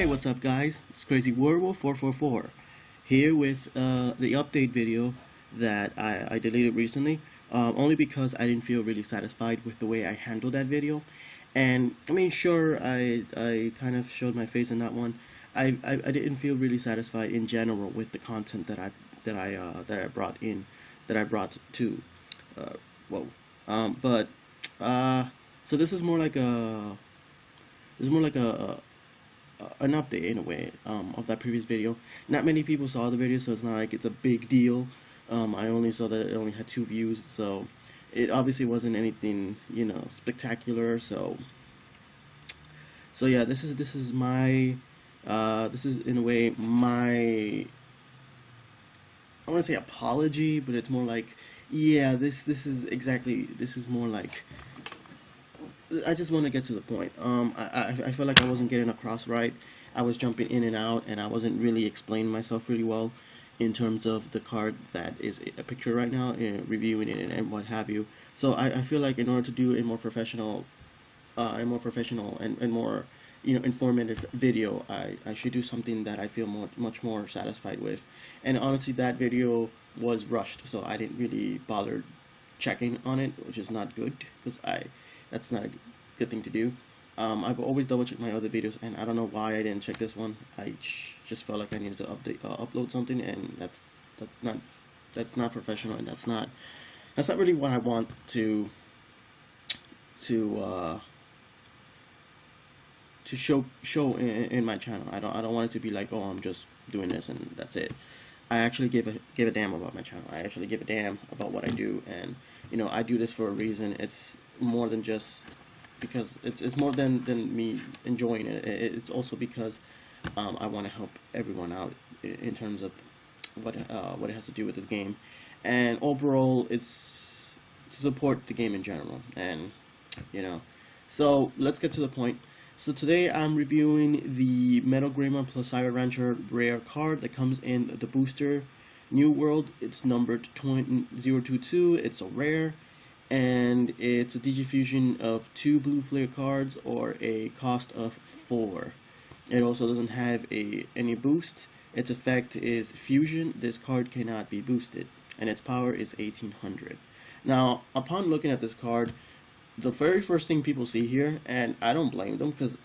Hey, what's up guys? It's Crazy Werewolf 444 here with the update video that I deleted recently, only because I didn't feel really satisfied with the way I handled that video. And I mean, sure, I kind of showed my face in that one. I didn't feel really satisfied in general with the content that I brought in, that I brought to whoa but so this is more like an update in a way of that previous video. Not many people saw the video, so it's not like it's a big deal. I only saw that it only had 2 views, so it obviously wasn't anything, you know, spectacular. So yeah, this is my this is in a way my, I want to say apology, but it's more like, yeah, this is more like, I just want to get to the point. I feel like I wasn't getting across right. I was jumping in and out, and I wasn't really explaining myself really well in terms of the card that is a picture right now, reviewing it and what have you. So I feel like in order to do a more professional, and more, you know, informative video, I should do something that I feel much more satisfied with. And honestly, that video was rushed, so I didn't really bother checking on it, which is not good, because that's not a good thing to do. I've always double checked my other videos, and I don't know why I didn't check this one. I just felt like I needed to upload something, and that's not professional, and that's not really what I want to show in my channel. I don't want it to be like, oh, I'm just doing this and that's it. I actually give a damn about my channel. I actually give a damn about what I do, and you know, I do this for a reason. It's more than just because it's more than me enjoying it. It's also because I want to help everyone out in terms of what it has to do with this game, and overall it's to support the game in general. And you know, so let's get to the point. So today I'm reviewing the MetalGreymon Cyber Rancher rare card that comes in the booster New World. It's numbered 022. It's a rare, and it's a digifusion of 2 blue flare cards, or a cost of 4. It also doesn't have any boost. Its effect is fusion. This card cannot be boosted, and its power is 1800. Now, upon looking at this card, the very first thing people see here, and I don't blame them, because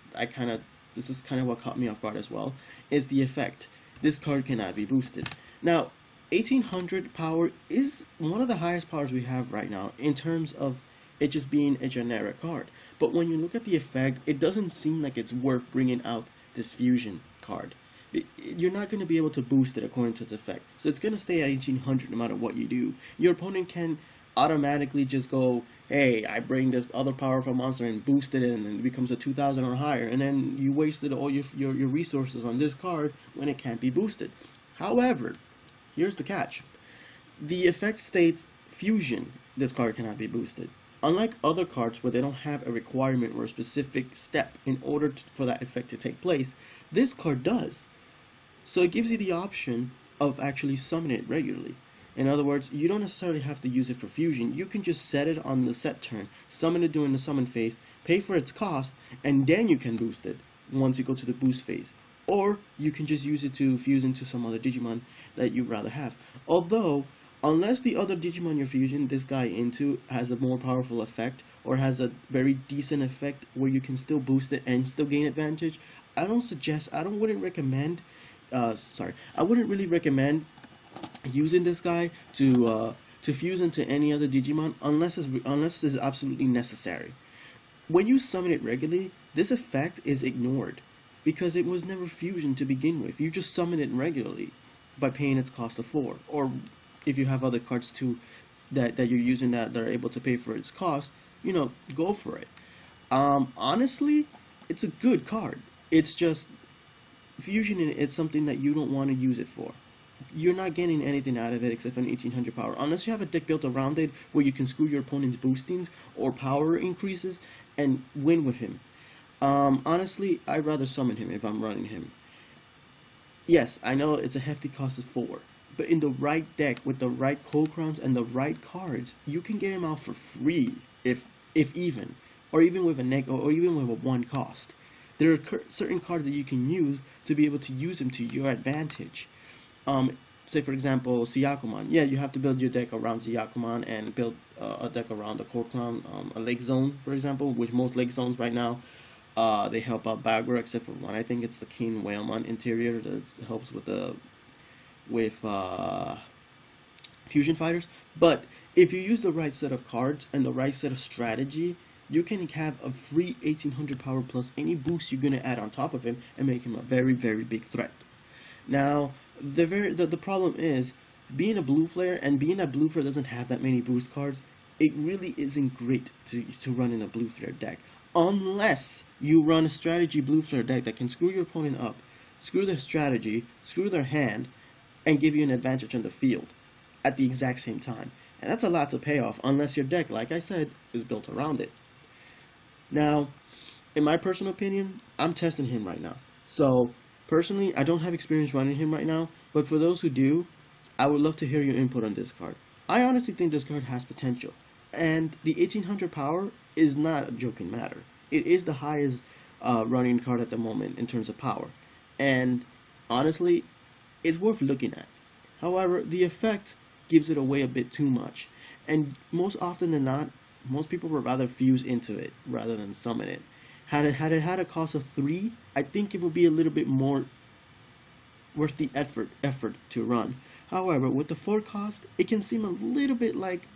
this is kind of what caught me off guard as well, is the effect. This card cannot be boosted. Now, 1800 power is one of the highest powers we have right now in terms of it just being a generic card. But when you look at the effect, it doesn't seem like it's worth bringing out this fusion card. You're not going to be able to boost it according to its effect. So it's going to stay at 1800 no matter what you do. Your opponent can automatically just go, hey, I bring this other powerful monster and boost it in, and it becomes a 2000 or higher, and then you wasted all your resources on this card when it can't be boosted. However, here's the catch. The effect states fusion. This card cannot be boosted. Unlike other cards where they don't have a requirement or a specific step in order for that effect to take place, this card does. So it gives you the option of actually summoning it regularly. In other words, you don't necessarily have to use it for fusion. You can just set it on the set turn, summon it during the summon phase, pay for its cost, and then you can boost it once you go to the boost phase. Or you can just use it to fuse into some other Digimon that you'd rather have. Although, unless the other Digimon you're fusing this guy into has a more powerful effect, or has a very decent effect where you can still boost it and still gain advantage, I wouldn't really recommend using this guy to fuse into any other Digimon unless it's absolutely necessary. When you summon it regularly, this effect is ignored, because it was never fusion to begin with. You just summon it regularly by paying its cost of 4. Or if you have other cards too that you're using that are able to pay for its cost, you know, go for it. Honestly, it's a good card. It's just fusion in it is something that you don't want to use it for. You're not getting anything out of it except for an 1800 power, unless you have a deck built around it where you can screw your opponent's boostings or power increases and win with him. Honestly, I'd rather summon him if I'm running him. Yes, I know it's a hefty cost of 4, but in the right deck with the right cold crowns and the right cards, you can get him out for free, if even, or even with a or even with a 1 cost. there are certain cards that you can use to be able to use them to your advantage. Say for example, Siakuman. Yeah, you have to build your deck around Siakuman and build a deck around the Cold Crown, a Lake Zone, for example, which most Lake Zones right now, they help out Bagger, except for one. I think it's the King Whalemon interior that helps with Fusion Fighters. But if you use the right set of cards and the right set of strategy, you can have a free 1800 power plus any boost you're gonna add on top of him and make him a very, very big threat. Now, the problem is, being a blue flare, and being that blue flare doesn't have that many boost cards, it really isn't great to run in a blue flare deck. Unless you run a strategy blue flare deck that can screw your opponent up, screw their strategy, screw their hand, and give you an advantage on the field at the exact same time. And that's a lot to pay off, unless your deck, like I said, is built around it. Now, in my personal opinion, I'm testing him right now. So, personally, I don't have experience running him right now, but for those who do, I would love to hear your input on this card. I honestly think this card has potential, and the 1800 power is not a joking matter. It is the highest running card at the moment in terms of power, and honestly, it's worth looking at. However, the effect gives it away a bit too much, and most often than not, most people would rather fuse into it rather than summon it. Had it had a cost of 3, I think it would be a little bit more worth the effort to run. However, with the 4 cost, it can seem a little bit like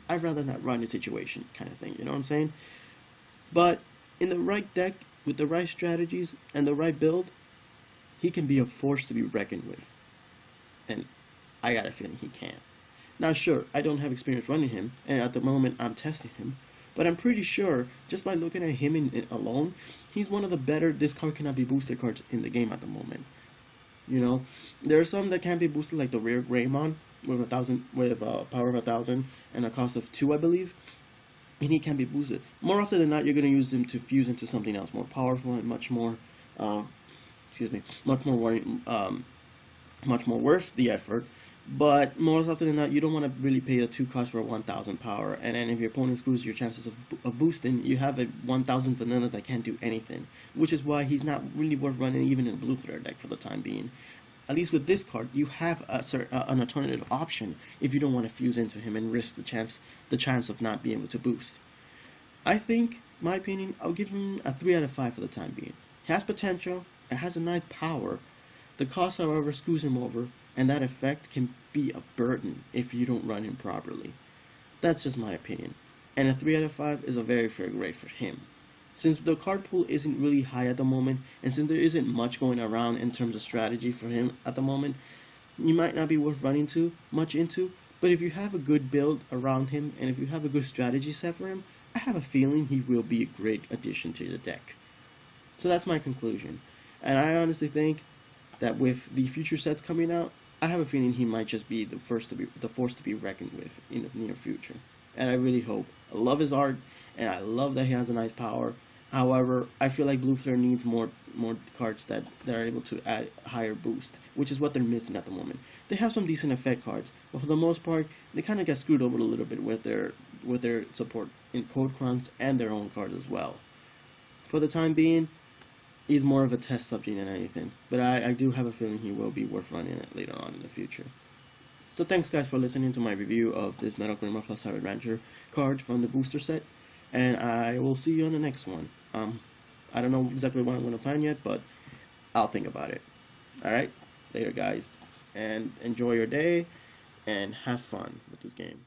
I'd rather not run a situation kind of thing, you know what I'm saying? But in the right deck, with the right strategies and the right build, he can be a force to be reckoned with. And I got a feeling he can. Now sure, I don't have experience running him, and at the moment I'm testing him, but I'm pretty sure, just by looking at him alone, he's one of the better this card cannot be boosted cards in the game at the moment. You know, there are some that can be boosted, like the rare Greymon with a power of 1000 and a cost of 2, I believe, and he can be boosted. More often than not, you're going to use him to fuse into something else more powerful and much more, much more worth the effort. But more often than not, you don't want to really pay a 2 cost for a 1000 power, and then if your opponent screws your chances of boosting, you have a 1000 vanilla that can't do anything, which is why he's not really worth running even in a blue flare deck for the time being. At least with this card, you have an alternative option if you don't want to fuse into him and risk the chance of not being able to boost. I think, my opinion, I'll give him a 3 out of 5 for the time being. He has potential, it has a nice power. The cost, however, screws him over, and that effect can be a burden if you don't run him properly. That's just my opinion. And a 3 out of 5 is a very fair grade for him. Since the card pool isn't really high at the moment, and since there isn't much going around in terms of strategy for him at the moment, you might not be worth running too much into, but if you have a good build around him, and if you have a good strategy set for him, I have a feeling he will be a great addition to the deck. So that's my conclusion. And I honestly think that with the future sets coming out, I have a feeling he might just be the force to be reckoned with in the near future. And I really hope. I love his art, and I love that he has a nice power. However, I feel like Blue Flare needs more cards that are able to add higher boost, which is what they're missing at the moment. They have some decent effect cards, but for the most part, they kind of get screwed over a little bit with their support in code crowns and their own cards as well. For the time being, he's more of a test subject than anything, but I do have a feeling he will be worth running it later on in the future. So thanks guys for listening to my review of this MetalGreymon Cyber Rancher card from the booster set, and I will see you on the next one. I don't know exactly what I'm going to plan yet, but I'll think about it. Alright, later guys, and enjoy your day, and have fun with this game.